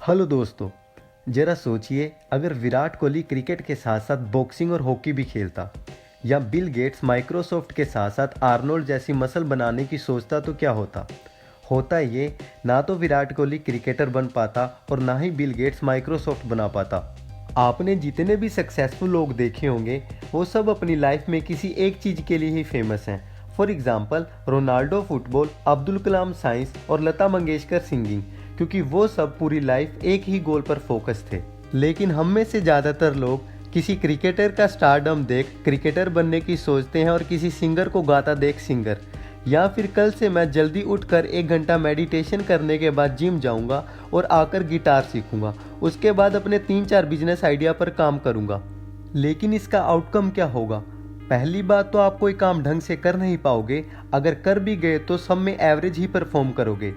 Hello दोस्तों, जरा सोचिए अगर विराट कोहली क्रिकेट के साथ साथ बॉक्सिंग और हॉकी भी खेलता, या बिल गेट्स माइक्रोसॉफ्ट के साथ साथ आर्नोल्ड जैसी मसल बनाने की सोचता तो क्या होता। होता ये, ना तो विराट कोहली क्रिकेटर बन पाता और ना ही बिल गेट्स माइक्रोसॉफ्ट बना पाता। आपने जितने भी सक्सेसफुल लोग देखे होंगे वो सब अपनी लाइफ में किसी एक चीज़ के लिए ही फेमस हैं। For example Ronaldo football, Abdul Kalam science और लता मंगेशकर सिंगिंग, क्योंकि वो सब पूरी लाइफ एक ही गोल पर फोकस थे। लेकिन हम में से ज़्यादातर लोग किसी क्रिकेटर का स्टारडम देख क्रिकेटर बनने की सोचते हैं और किसी सिंगर को गाता देख सिंगर, या फिर कल से मैं जल्दी उठकर 1 घंटा मेडिटेशन करने के बाद जिम जाऊंगा और आकर गिटार सीखूंगा, उसके बाद अपने 3-4 बिजनेस आइडिया पर काम करूंगा। लेकिन इसका आउटकम क्या होगा? पहली बात तो आप कोई काम ढंग से कर नहीं पाओगे, अगर कर भी गए तो सब में एवरेज ही परफॉर्म करोगे।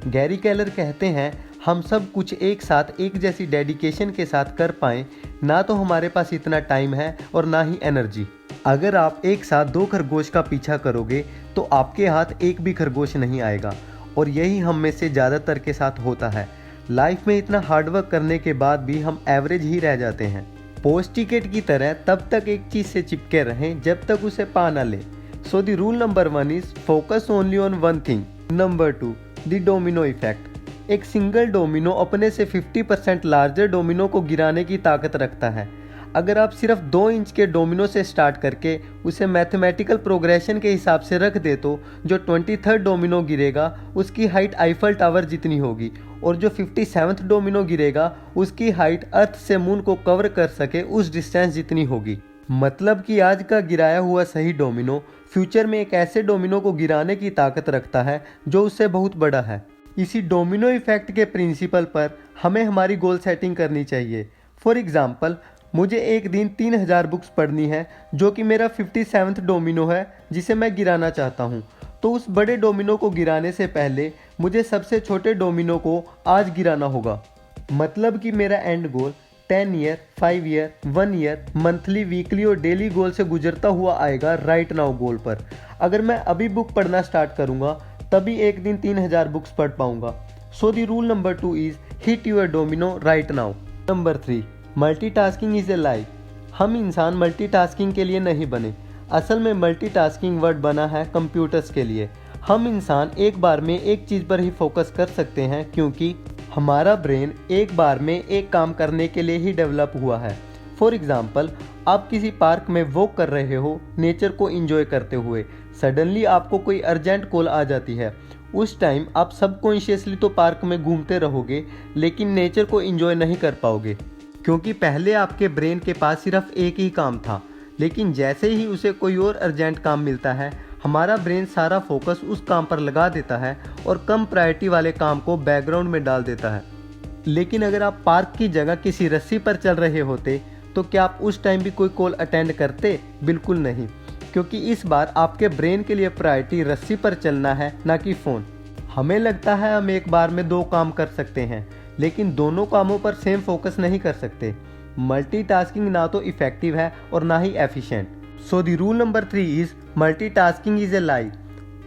गैरी केलर कहते हैं, हम सब कुछ एक साथ एक जैसी डेडिकेशन के साथ कर पाएं, ना तो हमारे पास इतना टाइम है और ना ही एनर्जी। अगर आप एक साथ 2 खरगोश का पीछा करोगे तो आपके हाथ एक भी खरगोश नहीं आएगा, और यही हम में से ज़्यादातर के साथ होता है। लाइफ में इतना हार्डवर्क करने के बाद भी हम एवरेज ही रह जाते हैं। पोस्ट टिकट की तरह तब तक एक चीज़ से चिपके रहें जब तक उसे पा ना लें। सो the rule number 1 is focus only on one thing. Number 2, the domino effect. एक सिंगल डोमिनो अपने से 50% लार्जर डोमिनो को गिराने की ताकत रखता है। अगर आप सिर्फ 2 इंच के डोमिनो से स्टार्ट करके उसे मैथमेटिकल प्रोग्रेशन के हिसाब से रख दे तो जो 23rd डोमिनो गिरेगा उसकी हाइट आईफल टावर जितनी होगी, और जो 57th डोमिनो गिरेगा उसकी हाइट अर्थ से मून को कवर कर सके उस डिस्टेंस जितनी होगी। मतलब कि आज का गिराया हुआ सही डोमिनो फ्यूचर में एक ऐसे डोमिनो को गिराने की ताकत रखता है जो उससे बहुत बड़ा है। इसी डोमिनो इफेक्ट के प्रिंसिपल पर हमें हमारी गोल सेटिंग करनी चाहिए। फॉर एग्जाम्पल, मुझे एक दिन 3000 बुक्स पढ़नी है, जो कि मेरा 57th डोमिनो है जिसे मैं गिराना चाहता हूँ। तो उस बड़े डोमिनो को गिराने से पहले मुझे सबसे छोटे डोमिनो को आज गिराना होगा। मतलब कि मेरा and goal 10 year, 5 year, 1 year, monthly, weekly और डेली गोल से गुजरता हुआ आएगा राइट नाउ गोल पर। अगर मैं अभी बुक पढ़ना स्टार्ट करूँगा तभी एक दिन 3000 बुक्स पढ़ पाऊँगा। So the rule number 2 is hit your domino right now. Number 3, multitasking is a lie. हम इंसान मल्टीटास्किंग के लिए नहीं बने। असल में मल्टीटास्किंग वर्ड बना है कंप्यूटर्स के लिए। हम इंसान एक बार में एक चीज़ पर ही फोकस कर सकते हैं, क्योंकि हमारा ब्रेन एक बार में एक काम करने के लिए ही डेवलप हुआ है। फॉर एग्जाम्पल, आप किसी पार्क में वॉक कर रहे हो नेचर को एंजॉय करते हुए, सडनली आपको कोई अर्जेंट कॉल आ जाती है। उस टाइम आप सबकॉन्शियसली तो पार्क में घूमते रहोगे, लेकिन नेचर को एंजॉय नहीं कर पाओगे, क्योंकि पहले आपके ब्रेन के पास सिर्फ एक ही काम था। लेकिन जैसे ही उसे कोई और अर्जेंट काम मिलता है, हमारा ब्रेन सारा फोकस उस काम पर लगा देता है और कम प्रायोरिटी वाले काम को बैकग्राउंड में डाल देता है। लेकिन अगर आप पार्क की जगह किसी रस्सी पर चल रहे होते तो क्या आप उस टाइम भी कोई कॉल अटेंड करते? बिल्कुल नहीं, क्योंकि इस बार आपके ब्रेन के लिए प्रायोरिटी रस्सी पर चलना है, ना कि फ़ोन। हमें लगता है हम एक बार में 2 काम कर सकते हैं, लेकिन दोनों कामों पर सेम फोकस नहीं कर सकते। मल्टीटास्किंग ना तो इफेक्टिव है और ना ही efficient. So the rule number 3 is multitasking is a lie.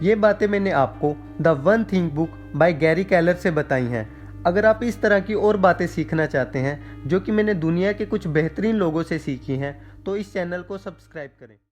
ये बातें मैंने आपको the one thing book by Gary Keller से बताई हैं। अगर आप इस तरह की और बातें सीखना चाहते हैं जो कि मैंने दुनिया के कुछ बेहतरीन लोगों से सीखी हैं, तो इस चैनल को सब्सक्राइब करें।